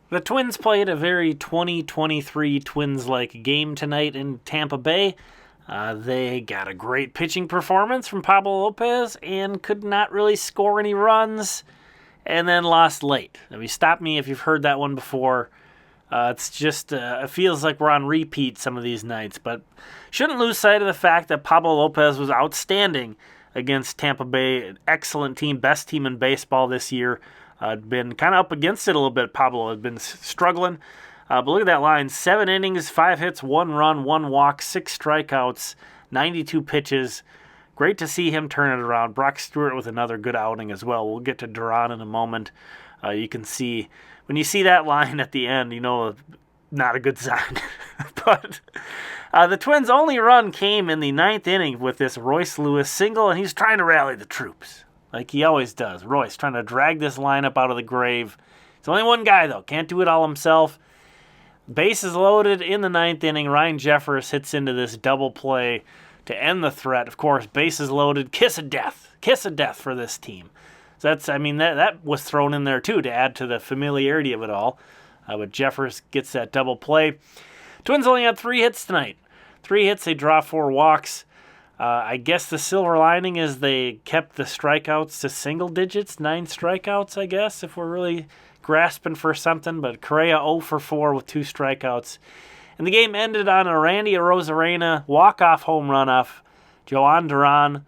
The Twins played a very 2023 Twins-like game tonight in Tampa Bay. They got a great pitching performance from Pablo Lopez and could not really score any runs, and then lost late. I mean, stop me if you've heard that one before. It's just, it feels like we're on repeat some of these nights, but shouldn't lose sight of the fact that Pablo Lopez was outstanding against Tampa Bay. An excellent team, best team in baseball this year. Been kind of up against it a little bit. Pablo has been struggling. But look at that line. 7 innings, 5 hits, 1 run, 1 walk, 6 strikeouts, 92 pitches. Great to see him turn it around. Brock Stewart with another good outing as well. We'll get to Duran in a moment. You can see, when you see that line at the end, you know, not a good sign. But the Twins' only run came in the 9th inning with this Royce Lewis single, and he's trying to rally the troops, like he always does. Royce trying to drag this lineup out of the grave. He's only one guy, though. Can't do it all himself. Bases loaded in the 9th inning. Ryan Jeffers hits into this double play to end the threat. Of course, bases loaded. Kiss of death. Kiss of death for this team. So that was thrown in there, too, to add to the familiarity of it all. But Jeffers gets that double play. Twins only had 3 hits tonight. 3 hits, they draw 4 walks. I guess the silver lining is they kept the strikeouts to single digits, 9 strikeouts, I guess, if we're really grasping for something. But Correa 0 for 4 with 2 strikeouts. And the game ended on a Randy Arozarena walk-off home run off Joan Duran.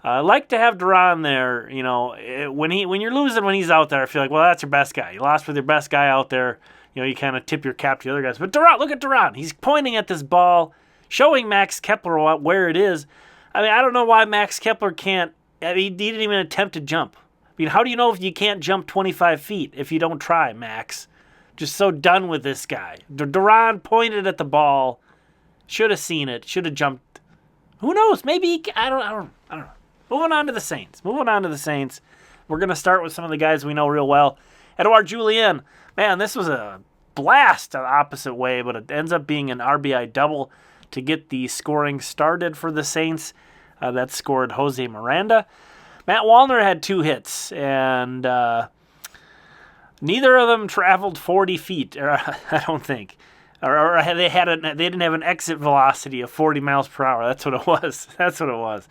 I like to have Duran there. You know, when you're losing when he's out there, I feel like, well, that's your best guy. You lost with your best guy out there. You know, you kind of tip your cap to the other guys. But Duran, look at Duran. He's pointing at this ball, showing Max Kepler where it is. I mean, I don't know why Max Kepler can't. I mean, he didn't even attempt to jump. I mean, how do you know if you can't jump 25 feet if you don't try, Max? Just so done with this guy. Duran pointed at the ball. Should have seen it. Should have jumped. Who knows? Maybe I don't know. Moving on to the Saints. We're going to start with some of the guys we know real well. Edouard Julien. Man, this was a blast the opposite way, but it ends up being an RBI double to get the scoring started for the Saints. That scored Jose Miranda. Matt Wallner had 2 hits, and neither of them traveled 40 feet, I don't think. Or they didn't have an exit velocity of 40 miles per hour. That's what it was.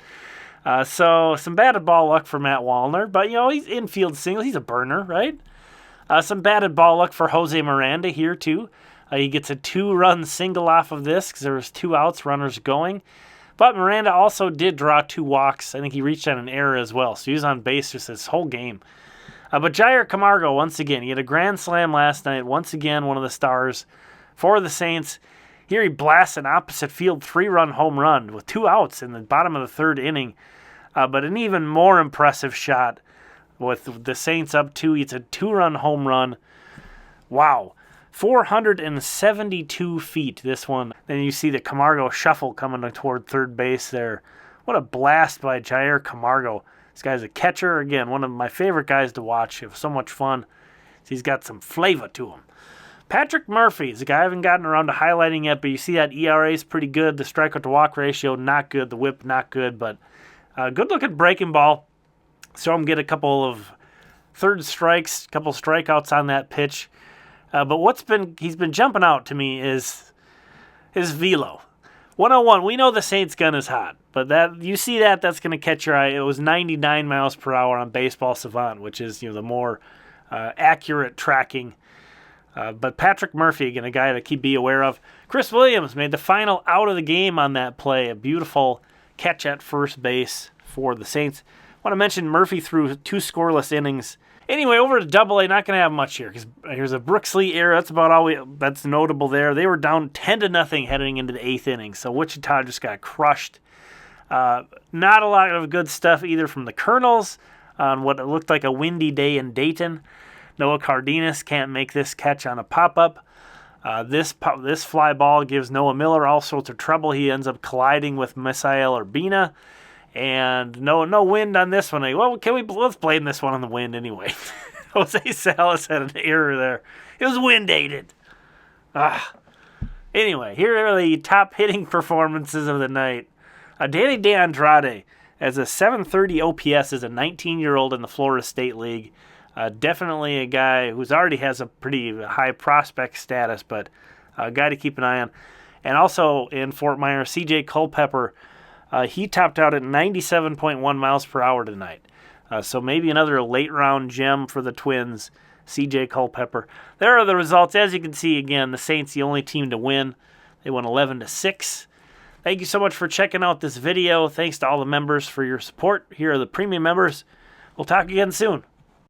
So some batted ball luck for Matt Wallner, but you know, he's infield single. He's a burner, right? Some batted ball luck for Jose Miranda here too. He gets a 2-run single off of this because there was 2 outs, runners going. But Miranda also did draw 2 walks. I think he reached on an error as well, so he was on base just this whole game. But Jair Camargo, once again, he had a grand slam last night. Once again, one of the stars for the Saints. Here he blasts an opposite field 3-run home run with 2 outs in the bottom of the 3rd inning. But an even more impressive shot with the Saints up 2. It's a 2-run home run. Wow. 472 feet, this one. Then you see the Camargo shuffle coming toward third base there. What a blast by Jair Camargo. This guy's a catcher. Again, one of my favorite guys to watch. It was so much fun. He's got some flavor to him. Patrick Murphy is a guy I haven't gotten around to highlighting yet, but you see that ERA is pretty good. The strikeout to walk ratio, not good. The whip, not good. But good look at breaking ball. Saw him get a couple of third strikes, a couple strikeouts on that pitch. But he's been jumping out to me is his velo. 101. We know the Saints gun is hot, but that's going to catch your eye. It was 99 miles per hour on Baseball Savant, which is the more accurate tracking. But Patrick Murphy, again, a guy to be aware of. Chris Williams made the final out of the game on that play. A beautiful catch at first base for the Saints. I want to mention Murphy threw 2 scoreless innings. Anyway, over to Double-A, not going to have much here because here's a Brooks Lee error. That's about all that's notable there. They were down 10-0 heading into the 8th inning, so Wichita just got crushed. Not a lot of good stuff either from the Colonels on what it looked like a windy day in Dayton. Noah Cardenas can't make this catch on a pop-up. This fly ball gives Noah Miller all sorts of trouble. He ends up colliding with Misael Urbina. And no wind on this one. Well, let's blame this one on the wind anyway. Jose Salas had an error there. It was wind-aided. Anyway, here are the top hitting performances of the night. Danny DeAndrade has a 730 OPS as a 19-year-old in the Florida State League. Definitely a guy who's already has a pretty high prospect status, but a guy to keep an eye on. And also in Fort Myers, C.J. Culpepper, he topped out at 97.1 miles per hour tonight. So maybe another late-round gem for the Twins, C.J. Culpepper. There are the results. As you can see, again, the Saints the only team to win. They won 11-6. Thank you so much for checking out this video. Thanks to all the members for your support. Here are the premium members. We'll talk again soon.